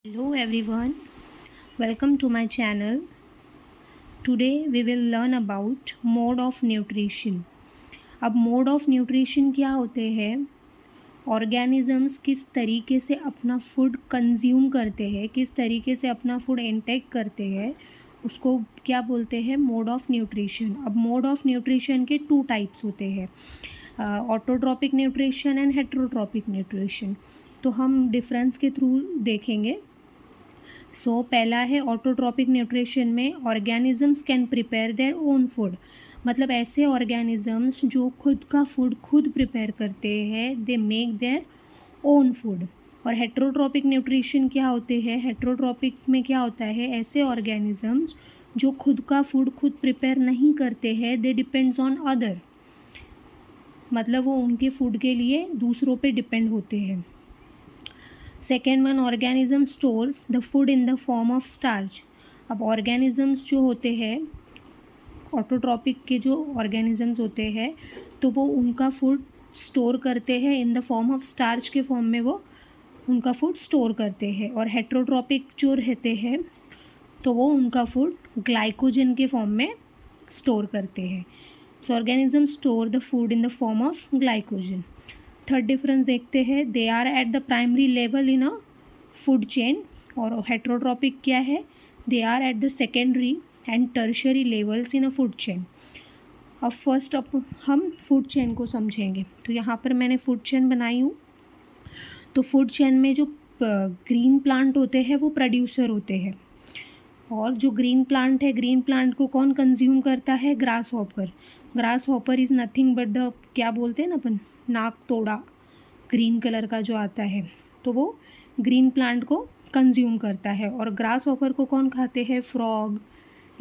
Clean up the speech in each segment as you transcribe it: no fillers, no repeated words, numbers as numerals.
Hello everyone, welcome to my channel. Today we will learn about mode of nutrition. अब mode of nutrition क्या होते हैं? Organisms किस तरीके से अपना फूड कंज्यूम करते हैं, किस तरीके से अपना फूड इंटेक करते हैं, उसको क्या बोलते हैं? Mode of nutrition. अब मोड ऑफ न्यूट्रिशन के टू टाइप्स होते हैं, autotrophic nutrition and heterotrophic nutrition. तो हम डिफरेंस के थ्रू देखेंगे. पहला है ऑटोट्रॉपिक न्यूट्रिशन में organisms can prepare their own food. मतलब ऐसे ऑर्गेनिजम्स जो खुद का फूड खुद प्रिपेयर करते हैं, they make their own food. और हेट्रोट्रॉपिक न्यूट्रिशन क्या होते हैं? हेट्रोट्रॉपिक में क्या होता है? ऐसे ऑर्गेनिजम्स जो खुद का फूड खुद प्रिपेयर नहीं करते हैं, दे डिपेंड्स ऑन अदर. मतलब वो उनके फूड के लिए दूसरों पे डिपेंड होते हैं. Second one, organism stores the food in the form of starch. अब ऑर्गेनिजम्स जो होते हैं, ऑटोट्रॉपिक के जो ऑर्गेनिजम्स होते हैं, तो वो उनका फूड स्टोर करते हैं इन द फॉर्म ऑफ स्टार्च के फॉर्म में वो उनका फूड स्टोर करते हैं. और हेट्रोट्रॉपिक जो रहते हैं तो वो उनका फूड ग्लाइकोजन के फॉर्म में स्टोर करते हैं. So organism store the food in the form of glycogen. Third difference देखते हैं, they are at the primary level in a food chain. और हेट्रोट्रॉपिक क्या है? They are at the secondary and tertiary levels in a food chain. अब first हम food chain को समझेंगे. तो यहाँ पर मैंने फूड चेन बनाई हूँ. तो फूड चेन में जो ग्रीन प्लांट होते हैं वो प्रोड्यूसर होते हैं. और जो ग्रीन प्लांट है, ग्रीन प्लांट को कौन कंज्यूम करता है? Grass hopper. Grass hopper is nothing but the, क्या बोलते हैं ना अपन, नाक तोड़ा ग्रीन कलर का जो आता है, तो वो ग्रीन प्लांट को कंज्यूम करता है. और ग्रास हॉपर को कौन खाते हैं? फ्रॉग,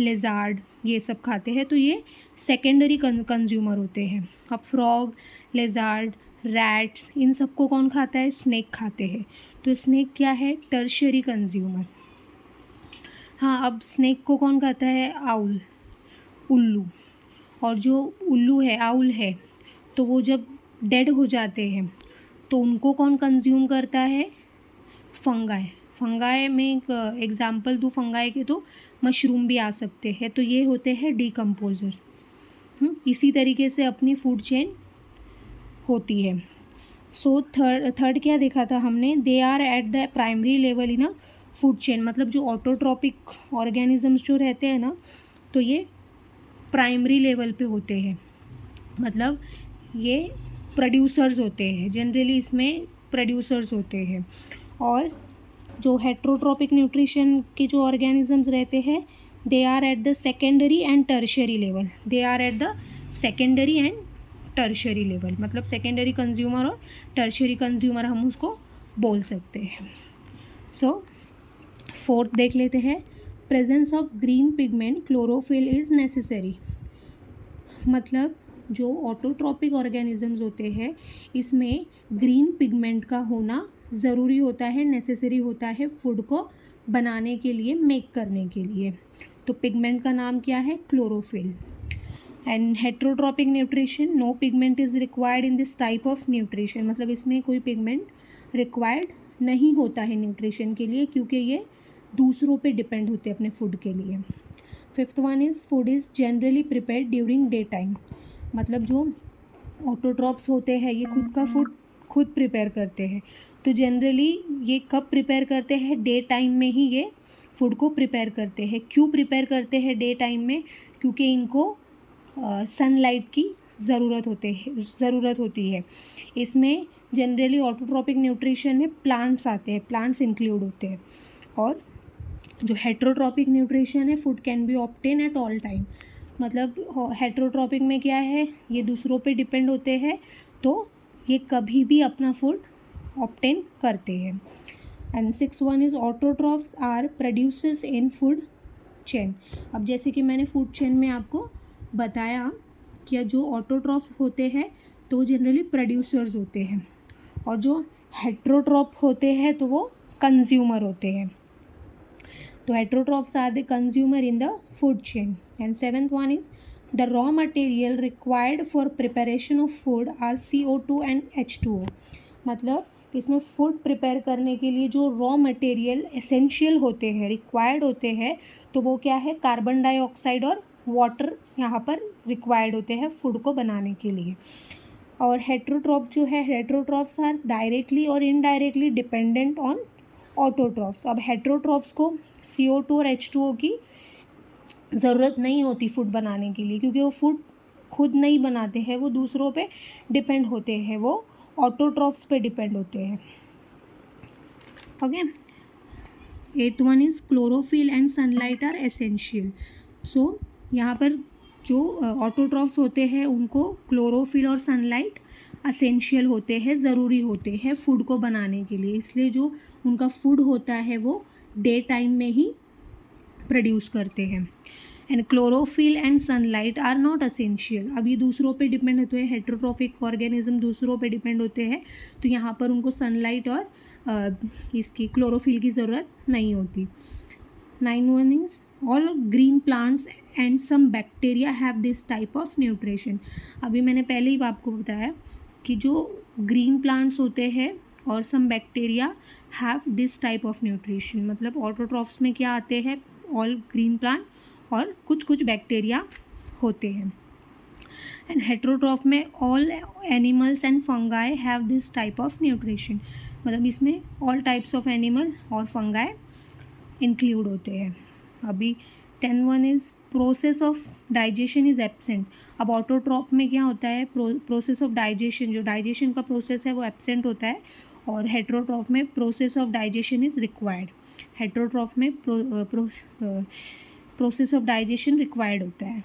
लेजार्ड, ये सब खाते हैं. तो ये सेकेंडरी कंज्यूमर होते हैं. अब फ्रॉग, लेजार्ड, रैट्स, इन सबको कौन खाता है? स्नेक खाते हैं. तो स्नेक क्या है? Tertiary consumer. हाँ, अब स्नेक को कौन खाता है? आउल, उल्लू. और जो उल्लू है, आउल है, तो वो जब डेड हो जाते हैं तो उनको कौन कंज्यूम करता है? फंगाई. फंगाई में एक एग्जाम्पल दूँ फंगाई के, तो मशरूम भी आ सकते हैं. तो ये होते हैं डिकम्पोजर. इसी तरीके से अपनी फूड चेन होती है. सो थर्ड क्या देखा था हमने? They are at the primary level in a food chain. मतलब जो ऑटोट्रॉपिक ऑर्गेनिजम्स जो रहते हैं ना, तो ये प्राइमरी लेवल पे होते हैं. मतलब ये प्रोड्यूसर्स होते हैं, जनरली इसमें प्रोड्यूसर्स होते हैं. और जो हेट्रोट्रॉपिक न्यूट्रिशन के जो ऑर्गेनिजम्स रहते हैं, they are at the secondary and tertiary level. They are at the secondary and tertiary level. मतलब सेकेंडरी कंज्यूमर और टर्शरी कंज्यूमर हम उसको बोल सकते हैं. सो फोर्थ देख लेते हैं, presence of green pigment chlorophyll is necessary. मतलब जो ऑटोट्रॉपिक ऑर्गेनिजम्स होते हैं, इसमें ग्रीन पिगमेंट का होना ज़रूरी होता है, नेसेसरी होता है फूड को बनाने के लिए, मेक करने के लिए. तो पिगमेंट का नाम क्या है? Chlorophyll. And heterotrophic nutrition, no pigment is required in this type of nutrition. मतलब इसमें कोई पिगमेंट रिक्वायर्ड नहीं होता है न्यूट्रिशन के लिए, क्योंकि ये दूसरों पे डिपेंड होते हैं अपने फूड के लिए. Fifth one is food is generally prepared during day time. मतलब जो ऑटोट्रॉप्स होते हैं, ये खुद का फूड खुद प्रिपेयर करते हैं. तो जनरली ये कब प्रिपेयर करते हैं? डे टाइम में ही ये फूड को प्रिपेयर करते हैं. क्यों प्रिपेयर करते हैं डे टाइम में? क्योंकि इनको सनलाइट की ज़रूरत होती है. इसमें जनरली ऑटोट्रॉपिक न्यूट्रिशन में प्लांट्स आते हैं, प्लांट्स इंक्लूड होते हैं. और जो हेट्रोट्रॉपिक न्यूट्रिशन है, food can be obtain at all time. मतलब हेट्रोट्रॉपिक में क्या है? ये दूसरों पे डिपेंड होते हैं, तो ये कभी भी अपना फूड ऑब्टेन करते हैं. And six one is autotrophs are producers in food chain. अब जैसे कि मैंने फूड चेन में आपको बताया कि जो ऑटोट्रॉफ होते हैं तो जनरली प्रोड्यूसर्स होते हैं, और जो हेट्रोट्रॉप होते हैं तो वो कंज्यूमर होते हैं. तो heterotrophs are the consumer in the food chain. And seventh one is the raw material required for preparation of food are CO2 and H2O. मतलब कि इसमें फूड प्रिपेयर करने के लिए जो रॉ मटेरियल एसेंशियल होते हैं, रिक्वायर्ड होते हैं, तो वो क्या है, कार्बन डाइऑक्साइड और वाटर यहाँ पर रिक्वायर्ड होते हैं फूड को बनाने के लिए। और हेट्रोट्रॉफ जो है, हेट्रोट्रॉफ्स आर डायरेक्टली और इनडायरेक्टली डिपेंडेंट ऑन ऑटोट्रॉफ्स। अब हेट्रोट्रॉफ्स को CO2 और H2O की ज़रूरत नहीं होती फूड बनाने के लिए, क्योंकि वो फूड खुद नहीं बनाते हैं, वो दूसरों पे डिपेंड होते हैं, वो ऑटोट्रॉफ्स पे डिपेंड होते हैं। Okay, 8th one is chlorophyll and sunlight are essential. So यहाँ पर जो ऑटोट्रॉफ्स होते हैं उनको क्लोरोफिल और सनलाइट असेंशियल होते हैं, ज़रूरी होते हैं फूड को बनाने के लिए, इसलिए जो उनका फूड होता है वो डे टाइम में ही प्रोड्यूस करते हैं। And chlorophyll and sunlight are not essential. अब ये दूसरों पे डिपेंड होते हैं, हेट्रोट्रॉफिक ऑर्गेनिज्म दूसरों पे डिपेंड होते हैं, तो यहाँ पर उनको सनलाइट और इसकी क्लोरोफिल की ज़रूरत नहीं होती। 9 one is all green plants and some bacteria have this type of nutrition. अभी मैंने पहले ही आपको बताया कि जो ग्रीन प्लांट्स होते हैं और some bacteria have this type of nutrition, मतलब ऑटोट्रॉफ्स में क्या आते हैं, ऑल ग्रीन प्लांट और कुछ कुछ बैक्टीरिया होते हैं। एंड हेट्रोट्रॉफ में all animals and fungi have this type of nutrition, मतलब इसमें ऑल टाइप्स ऑफ एनिमल और फंगाई इंक्लूड होते हैं। अभी 10 one is process of digestion is absent. अब ऑटोट्रॉफ में क्या होता है, प्रोसेस ऑफ डाइजेशन, जो डाइजेशन का प्रोसेस है वो एब्सेंट होता है, और हेट्रोट्रॉफ में process of digestion is required. Heterotroph में प्रोसेस ऑफ डाइजेशन रिक्वायर्ड होता है।